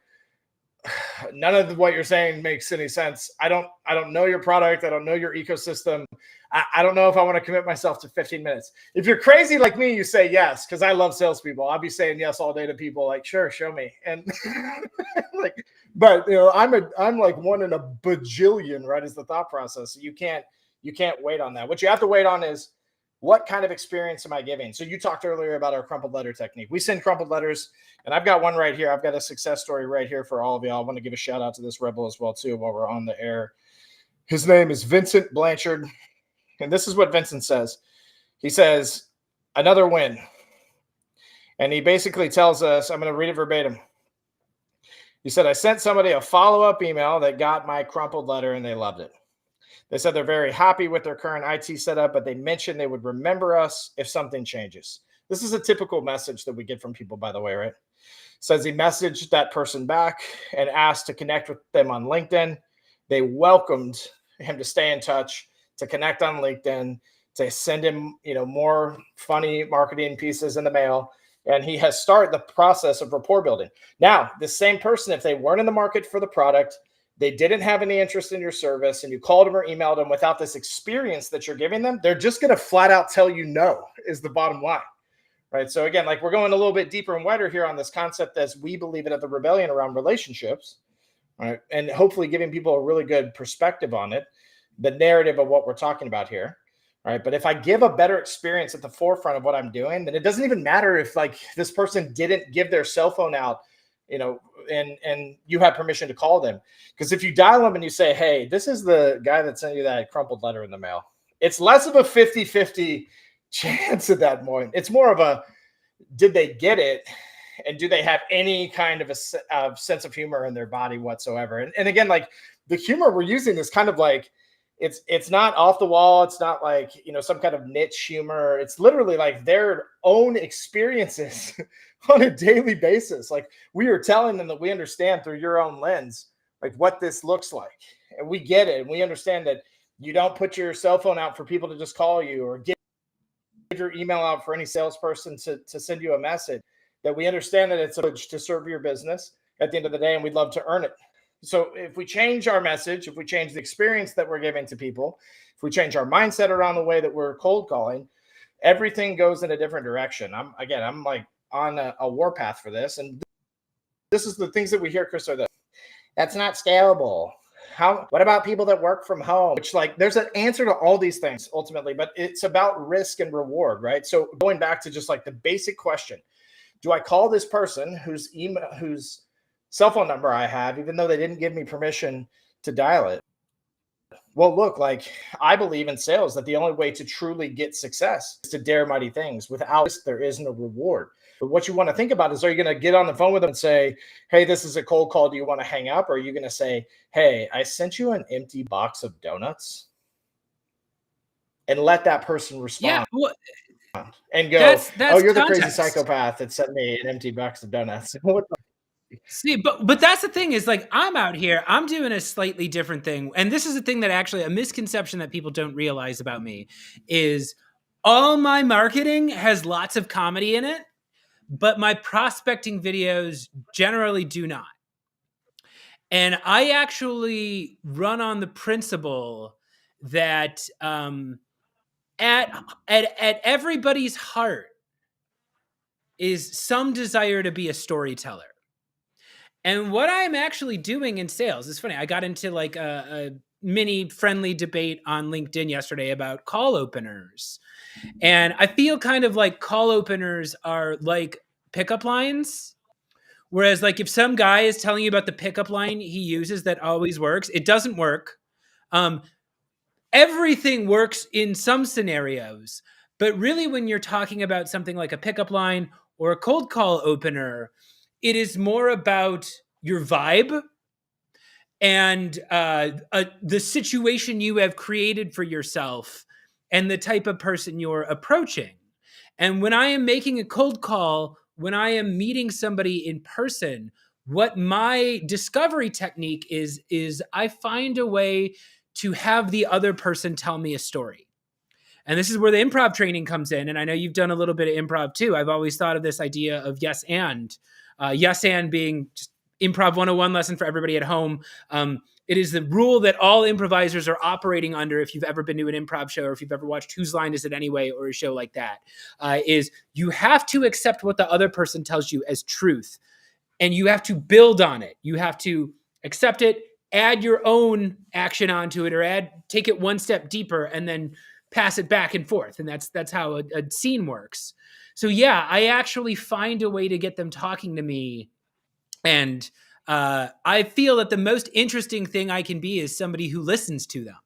none of what you're saying makes any sense. I don't know your product. I don't know your ecosystem. I don't know if I want to commit myself to 15 minutes. If you're crazy like me, you say yes, because I love salespeople. I'll be saying yes all day to people like, sure, show me. And but I'm like one in a bajillion, right? Is the thought process. You can't wait on that. What you have to wait on is, what kind of experience am I giving? So you talked earlier about our crumpled letter technique. We send crumpled letters, and I've got one right here. I've got a success story right here for all of y'all. I want to give a shout out to this rebel as well too while we're on the air. His name is Vincent Blanchard, and this is what Vincent says. He says, another win. And he basically tells us, I'm going to read it verbatim. He said, I sent somebody a follow-up email that got my crumpled letter, and they loved it. They said they're very happy with their current IT setup, but they mentioned they would remember us if something changes. This is a typical message that we get from people, by the way, right? Says he messaged that person back and asked to connect with them on LinkedIn. They welcomed him to stay in touch, to connect on LinkedIn, to send him, more funny marketing pieces in the mail. And he has started the process of rapport building. Now, the same person, if they weren't in the market for the product, they didn't have any interest in your service, and you called them or emailed them without this experience that you're giving them, they're just going to flat out tell you no, is the bottom line, right? So again, like, we're going a little bit deeper and wider here on this concept as we believe it at the Rebellion around relationships, right? And hopefully giving people a really good perspective on it, the narrative of what we're talking about here, right? But if I give a better experience at the forefront of what I'm doing, then it doesn't even matter if like this person didn't give their cell phone out and you have permission to call them. Because if you dial them and you say, hey, this is the guy that sent you that crumpled letter in the mail, it's less of a 50-50 chance at that point. It's more of a, did they get it? And do they have any kind of a sense of humor in their body whatsoever? And again, like the humor we're using is kind of like, it's not off the wall. It's not like, some kind of niche humor. It's literally like their own experiences on a daily basis. Like we are telling them that we understand through your own lens, like what this looks like. And we get it. And we understand that you don't put your cell phone out for people to just call you or give your email out for any salesperson to send you a message, that we understand that it's a to serve your business at the end of the day, and we'd love to earn it. So if we change our message, if we change the experience that we're giving to people, if we change our mindset around the way that we're cold calling, everything goes in a different direction. I'm like on a warpath for this. And this is the things that we hear, Chris, are that's not scalable. What about people that work from home? Which, like, there's an answer to all these things ultimately, but it's about risk and reward, right? So going back to just like the basic question, do I call this person whose cell phone number I have, even though they didn't give me permission to dial it? Well, look, like I believe in sales that the only way to truly get success is to dare mighty things. Without this, there is no reward. But what you want to think about is, are you going to get on the phone with them and say, hey, this is a cold call. Do you want to hang up? Or are you going to say, hey, I sent you an empty box of donuts? And let that person respond. Yeah. And go, that's oh, you're context. The crazy psychopath that sent me an empty box of donuts. See, but that's the thing is, like, I'm out here, I'm doing a slightly different thing. And this is a thing that actually, a misconception that people don't realize about me is all my marketing has lots of comedy in it, but my prospecting videos generally do not. And I actually run on the principle that at everybody's heart is some desire to be a storyteller. And what I'm actually doing in sales is funny. I got into like a mini friendly debate on LinkedIn yesterday about call openers. And I feel kind of like call openers are like pickup lines. Whereas like if some guy is telling you about the pickup line he uses that always works, it doesn't work. Everything works in some scenarios. But really when you're talking about something like a pickup line or a cold call opener, it is more about your vibe and the situation you have created for yourself and the type of person you're approaching. And when I am making a cold call, when I am meeting somebody in person, what my discovery technique is I find a way to have the other person tell me a story. And this is where the improv training comes in. And I know you've done a little bit of improv too. I've always thought of this idea of yes and being just improv 101 lesson for everybody at home. It is the rule that all improvisers are operating under. If you've ever been to an improv show or if you've ever watched Whose Line Is It Anyway or a show like that, is you have to accept what the other person tells you as truth. And you have to build on it. You have to accept it, add your own action onto it, or take it one step deeper and then pass it back and forth. And that's how a scene works. So yeah, I actually find a way to get them talking to me. And I feel that the most interesting thing I can be is somebody who listens to them.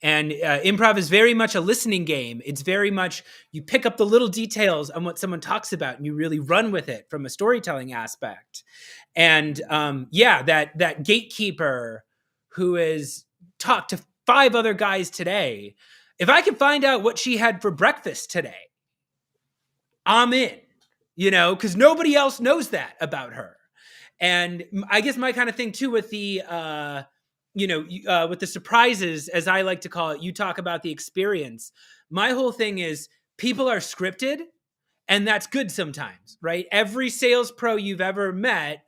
And improv is very much a listening game. It's very much, you pick up the little details on what someone talks about and you really run with it from a storytelling aspect. And that gatekeeper who has talked to 5 other guys today, if I can find out what she had for breakfast today, I'm in, because nobody else knows that about her. And I guess my kind of thing too with the, with the surprises, as I like to call it, you talk about the experience. My whole thing is people are scripted, and that's good sometimes, right? Every sales pro you've ever met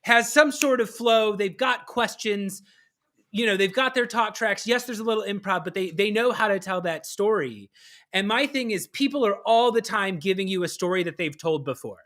has some sort of flow. They've got questions, they've got their talk tracks. Yes, there's a little improv, but they know how to tell that story. And my thing is people are all the time giving you a story that they've told before.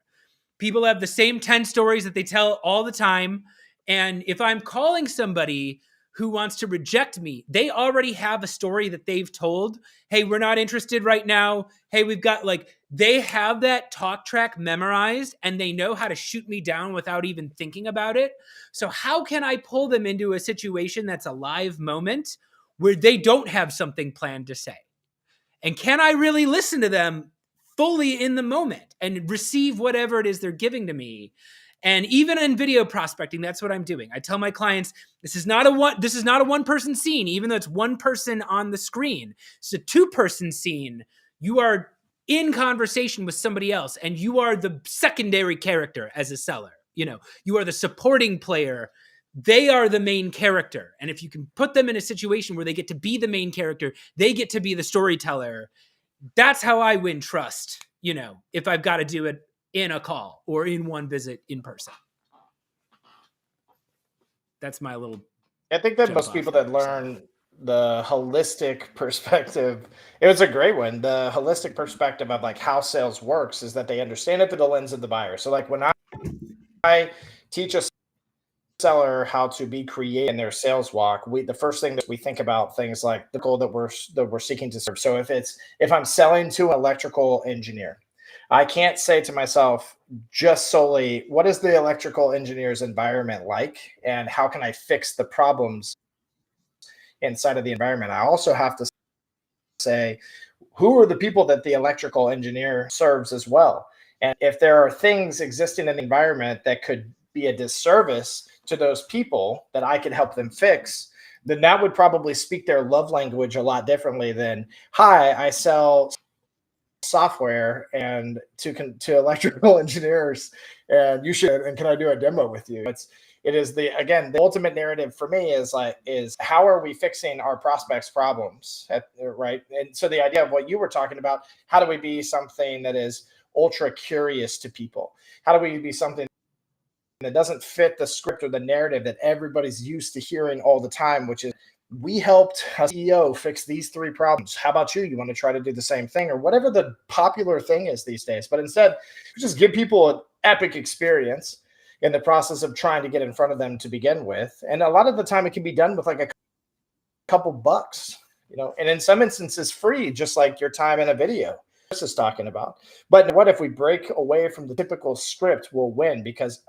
People have the same 10 stories that they tell all the time. And if I'm calling somebody who wants to reject me, they already have a story that they've told. Hey, we're not interested right now. Hey, we've got they have that talk track memorized and they know how to shoot me down without even thinking about it. So how can I pull them into a situation that's a live moment where they don't have something planned to say? And can I really listen to them fully in the moment and receive whatever it is they're giving to me? And even in video prospecting, that's what I'm doing. I tell my clients, this is not a one person scene, even though it's one person on the screen. It's a 2-person scene. You are in conversation with somebody else, and you are the secondary character as a seller. You are the supporting player. They are the main character. And if you can put them in a situation where they get to be the main character, they get to be the storyteller. That's how I win trust, if I've got to do it in a call or in one visit in person. That's my little. I think that most people that learn the holistic perspective, it was a great one. The holistic perspective of how sales works is that they understand it through the lens of the buyer. So when I teach a seller how to be creative in their sales walk, the first thing that we think about things like the goal that we're seeking to serve. So if I'm selling to an electrical engineer, I can't say to myself just solely, what is the electrical engineer's environment like and how can I fix the problems inside of the environment? I also have to say, who are the people that the electrical engineer serves as well? And if there are things existing in the environment that could be a disservice to those people that I could help them fix, then that would probably speak their love language a lot differently than, hi, I sell software and to electrical engineers, and can I do a demo with you? It is the ultimate narrative for me is how are we fixing our prospects' problems, right? And so the idea of what you were talking about, how do we be something that is ultra curious to people? How do we be something that doesn't fit the script or the narrative that everybody's used to hearing all the time, which is, we helped a CEO fix these 3 problems. How about you? You want to try to do the same thing, or whatever the popular thing is these days. But instead, just give people an epic experience in the process of trying to get in front of them to begin with. And a lot of the time it can be done with a couple bucks, and in some instances free, just like your time in a video Chris is talking about. But what if we break away from the typical script, we'll win, because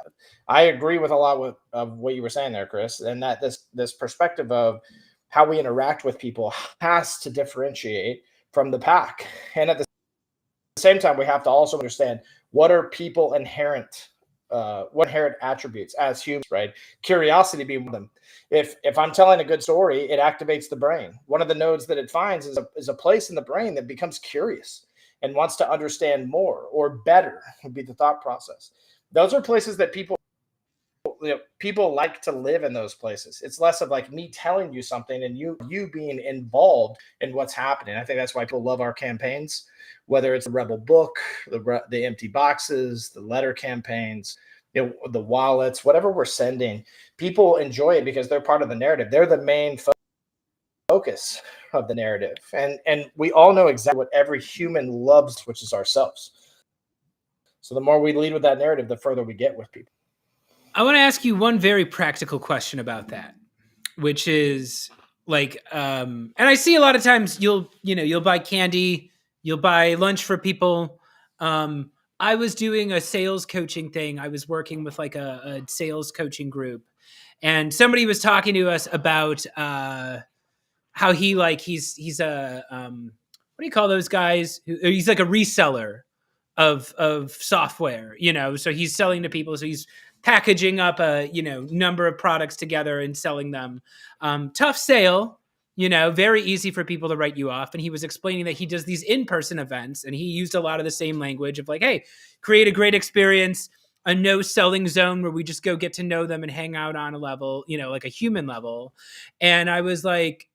I agree with a lot of what you were saying there, Chris, and that this perspective of how we interact with people has to differentiate from the pack. And at the same time, we have to also understand what are people inherent attributes as humans, right? Curiosity being one of them. If I'm telling a good story, it activates the brain. One of the nodes that it finds is a place in the brain that becomes curious and wants to understand more or better, would be the thought process. Those are places that people like to live in those places. It's less of me telling you something and you being involved in what's happening. I think that's why people love our campaigns, whether it's the Rebel book, the empty boxes, the letter campaigns, the wallets, whatever we're sending. People enjoy it because they're part of the narrative. They're the main focus of the narrative. And we all know exactly what every human loves, which is ourselves. So the more we lead with that narrative, the further we get with people. I want to ask you one very practical question about that, which is and I see a lot of times you'll buy candy, you'll buy lunch for people. I was doing a sales coaching thing. I was working with a sales coaching group, and somebody was talking to us about how he's a what do you call those guys? He's like a reseller of software, so he's selling to people. So he's packaging up a number of products together and selling them. Tough sale, very easy for people to write you off. And he was explaining that he does these in-person events, and he used a lot of the same language of hey, create a great experience, a no selling zone where we just go get to know them and hang out on a level, like a human level. And I was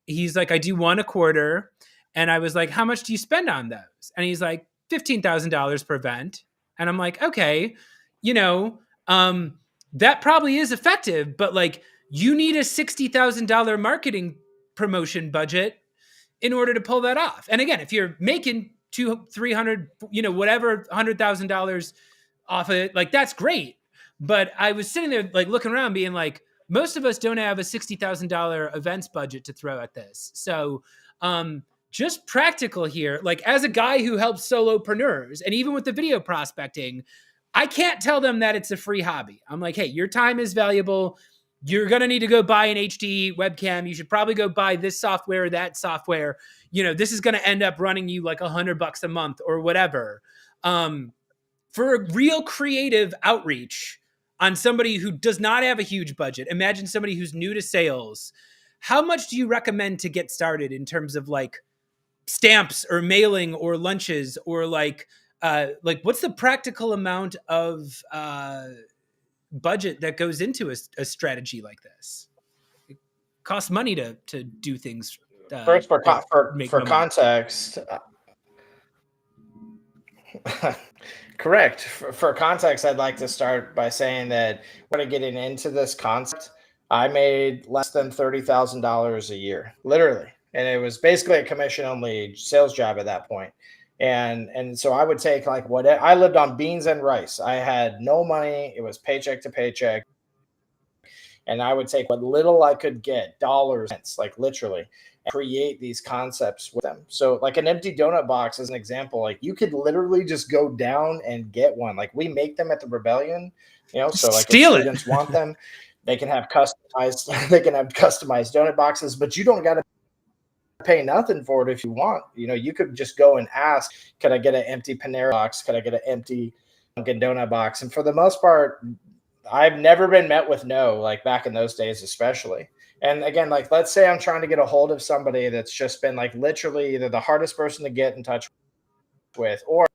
he's I do 1 a quarter. And I was how much do you spend on those? And he's $15,000 per event. And I'm okay, that probably is effective, but you need a $60,000 marketing promotion budget in order to pull that off. And again, if you're making $200, $300, whatever, $100,000 off of it, that's great. But I was sitting there looking around being most of us don't have a $60,000 events budget to throw at this. So just practical here, like as a guy who helps solopreneurs, and even with the video prospecting, I can't tell them that it's a free hobby. I'm like, hey, your time is valuable. You're going to need to go buy an HD webcam. You should probably go buy this software or that software. This is going to end up running you like $100 a month or whatever. For a real creative outreach on somebody who does not have a huge budget, imagine somebody who's new to sales. How much do you recommend to get started in terms of like stamps or mailing or lunches, or like what's the practical amount of budget that goes into a strategy like this? It costs money to do things. First, for context, correct. For context, I'd like to start by saying that when getting into this concept, I made less than $30,000 a year, literally. And it was basically a commission-only sales job at that point. And so I would take like what I lived on beans and rice. I had no money. It was paycheck to paycheck. And I would take what little I could get, dollars, like literally, and create these concepts with them. So like an empty donut box is an example. Like you could literally just go down and get one. Like we make them at the Rebellion, so like if students want them, they can have customized donut boxes, but you don't got to pay nothing for it if you want. You could just go and ask, could I get an empty Panera box? Could I get an empty Dunkin' Donut box? And for the most part, I've never been met with no, like back in those days, especially. And again, like, let's say I'm trying to get a hold of somebody that's just been like literally either the hardest person to get in touch with, or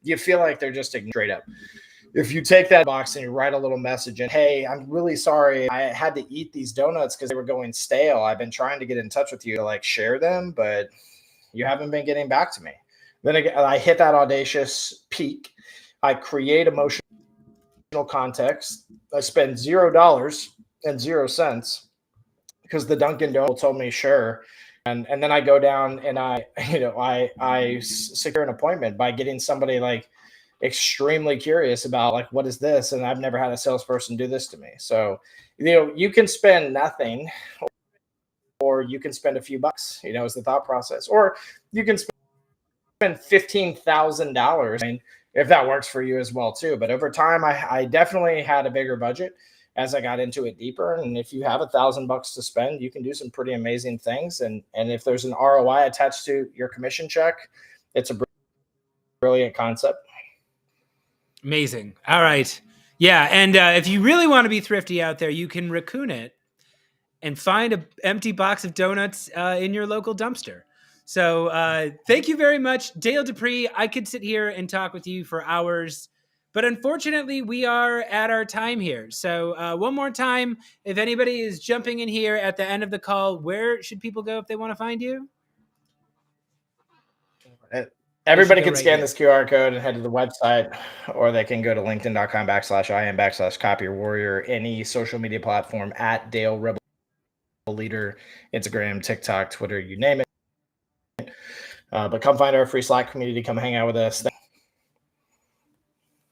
you feel like they're just straight up. If you take that box and you write a little message and, hey, I'm really sorry, I had to eat these donuts because they were going stale. I've been trying to get in touch with you to like share them, but you haven't been getting back to me. Then again, I hit that audacious peak. I create emotional context. I spend $0 because the Dunkin' Donut told me sure. And then I go down and I secure an appointment by getting somebody like extremely curious about like, what is this? And I've never had a salesperson do this to me. So, you can spend nothing, or you can spend a few bucks, is the thought process, or you can spend $15,000. I mean, if that works for you as well too. But over time, I definitely had a bigger budget as I got into it deeper. And if you have $1,000 to spend, you can do some pretty amazing things. And if there's an ROI attached to your commission check, it's a brilliant concept. Amazing. All right. Yeah. And if you really want to be thrifty out there, you can raccoon it and find an empty box of donuts in your local dumpster. So thank you very much, Dale Dupree. I could sit here and talk with you for hours, but unfortunately we are at our time here. So one more time, if anybody is jumping in here at the end of the call, where should people go if they want to find you? Everybody can scan this QR code and head to the website, or they can go to linkedin.com/IM/copy warrior, any social media platform at Dale Rebel Leader, Instagram, TikTok, Twitter, you name it. But come find our free Slack community. Come hang out with us.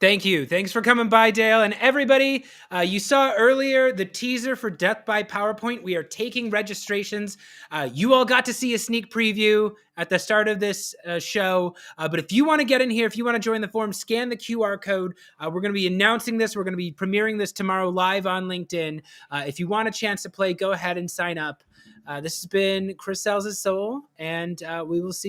Thank you. Thanks for coming by, Dale. And everybody, you saw earlier the teaser for Death by PowerPoint. We are taking registrations. You all got to see a sneak preview at the start of this show. But if you want to get in here, if you want to join the forum, scan the QR code. We're going to be announcing this. We're going to be premiering this tomorrow live on LinkedIn. If you want a chance to play, go ahead and sign up. This has been Chris Sells His Soul, and we will see you.